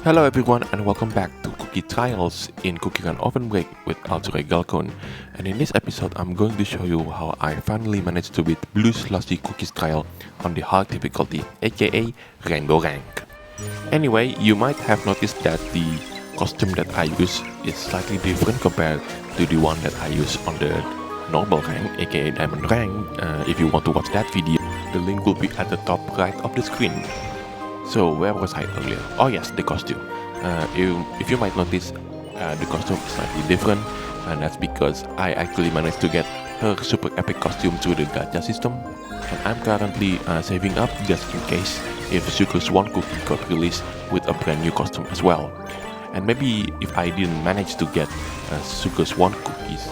Hello everyone and welcome back to Cookie Trials in CookieRunOvenBreak with Galcon. And in this episode I'm going to show you how I finally managed to beat BlueSlushy Cookies Trial on the hard difficulty, aka RainbowRank. Anyway, you might have noticed that the costume that I use is slightly different compared to the one that I use on the normal rank, aka Diamond Rank. If you want to watch that video, the link will be at the top right of the screen. So where was I earlier? Oh yes, the costume. If you might notice, the costume is slightly different, and that's because I actually managed to get her super epic costume through the gacha system. And I'm currently saving up just in case if Sugar Swan cookie got released with a brand new costume as well. And maybe if I didn't manage to get Sugar Swan cookie's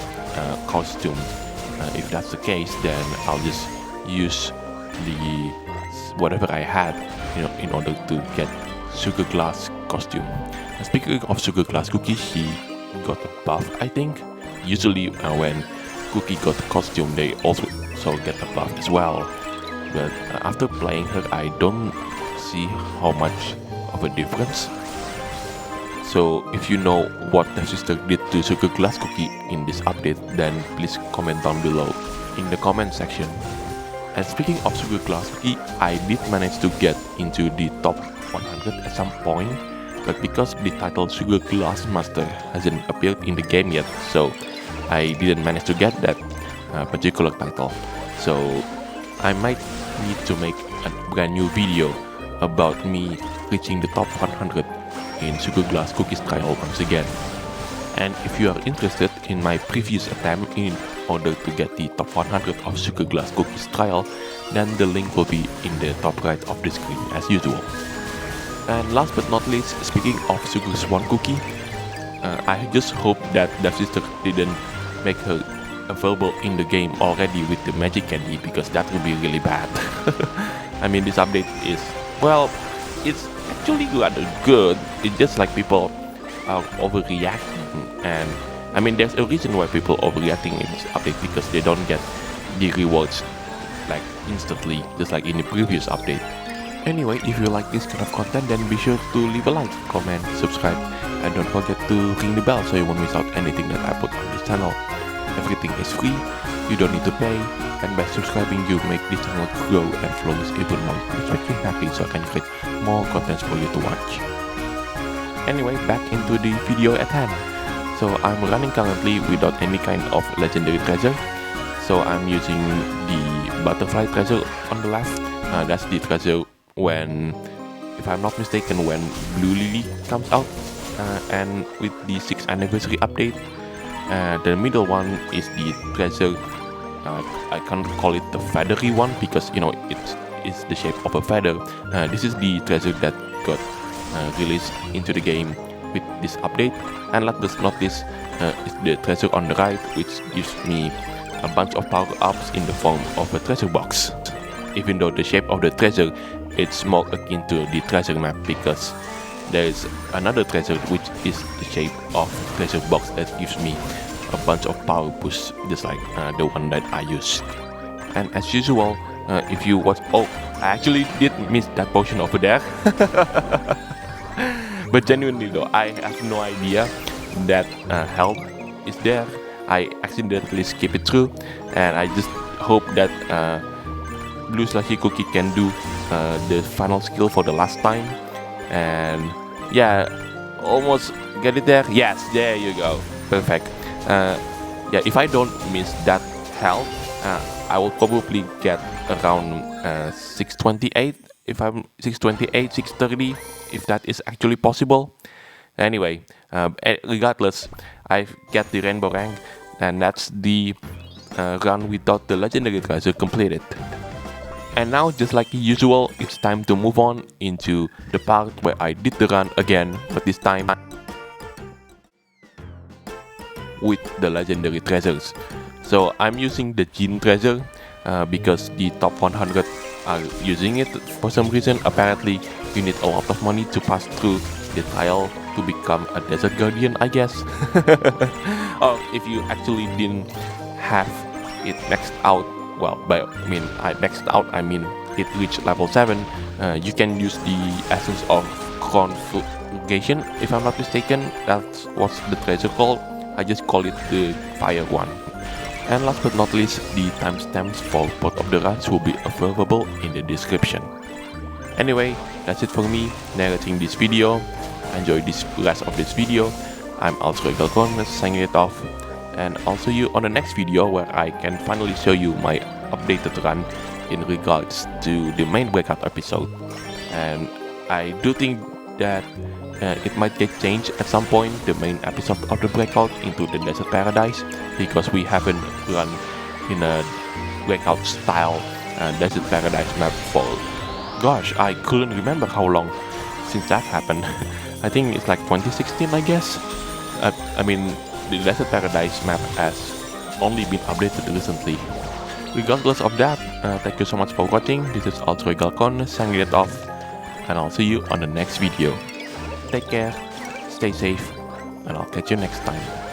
costume, if that's the case, then I'll just use the whatever I had, in order to get Sugar Glass costume. And speaking of Sugar Glass Cookie, she got a buff, I think. Usually when Cookie got a costume, they also get a buff as well. But after playing her, I don't see how much of a difference. So if you know what Devsisters did to Sugar Glass Cookie in this update, then please comment down below in the comment section. And speaking of Sugar Glass Cookie, I did manage to get into the top 100 at some point, but because the title Sugar Glass Master hasn't appeared in the game yet, so I didn't manage to get that particular title. So I might need to make a brand new video about me reaching the top 100 in Sugar Glass Cookies trial once again. And if you are interested in my previous attempt in order to get the top 100 of Sugar Glass Cookies trial, then the link will be in the top right of the screen as usual. And last but not least, speaking of Sugar Swan cookie, I just hope that Devsisters didn't make her available in the game already with the magic candy, because that would be really bad. I mean, this update is, well, it's actually rather good. It's just like people are overreacting, and I mean there's a reason why people are overreacting in this update, because they don't get the rewards like instantly, just like in the previous update. Anyway, if you like this kind of content, then be sure to leave a like, comment, subscribe, and don't forget to ring the bell so you won't miss out anything that I put on this channel. Everything is free, you don't need to pay, and by subscribing you make this channel grow and flourish even more, which makes me happy so I can create more contents for you to watch. Anyway, back into the video at hand. So I'm running currently without any kind of legendary treasure. So I'm using the butterfly treasure on the left. That's the treasure when, if I'm not mistaken, when Blue Lily comes out. And with the 6th anniversary update, the middle one is the treasure. I can't call it the feathery one because it's the shape of a feather. This is the treasure that got released into the game with this update. And last but not least is the treasure on the right, which gives me a bunch of power-ups in the form of a treasure box. Even though the shape of the treasure, it's more akin to the treasure map, because there is another treasure which is the shape of treasure box that gives me a bunch of power boosts, just like the one that I used. And as usual, if you watch, oh, I actually did miss that potion over there. But genuinely though, I have no idea that health is there. I accidentally skip it through, and I just hope that BlueSlushyCookie can do the final skill for the last time. And yeah, almost get it there. Yes, there you go, perfect. Yeah, if I don't miss that health, I will probably get around 628. If I'm 628, 630, if that is actually possible. Anyway, regardless, I get the rainbow rank, and that's the run without the legendary treasure completed. And now, just like usual, it's time to move on into the part where I did the run again, but this time with the legendary treasures. So I'm using the Gene treasure because the top 100 are using it for some reason. Apparently you need a lot of money to pass through the trial to become a desert guardian, I guess. Or if you actually didn't have it maxed out, well, I maxed out, I mean it reached level 7, you can use the essence of conflagration, if I'm not mistaken. That's what's the treasure called. I just call it the fire one. And last but not least, the timestamps for both of the runs will be available in the description. Anyway, that's it for me narrating this video. Enjoy this rest of this video. I'm also Galcon signing it off, and I'll see you on the next video where I can finally show you my updated run in regards to the main breakout episode. And I do think that it might get changed at some point, the main episode of the breakout, into the desert paradise, because we haven't run in a breakout style desert paradise map for, gosh, I couldn't remember how long since that happened. I think it's like 2016, I guess. I mean, the desert paradise map has only been updated recently. Regardless of that, thank you so much for watching. This is Galcon signing it off, and I'll see you on the next video. Take care, stay safe, and I'll catch you next time.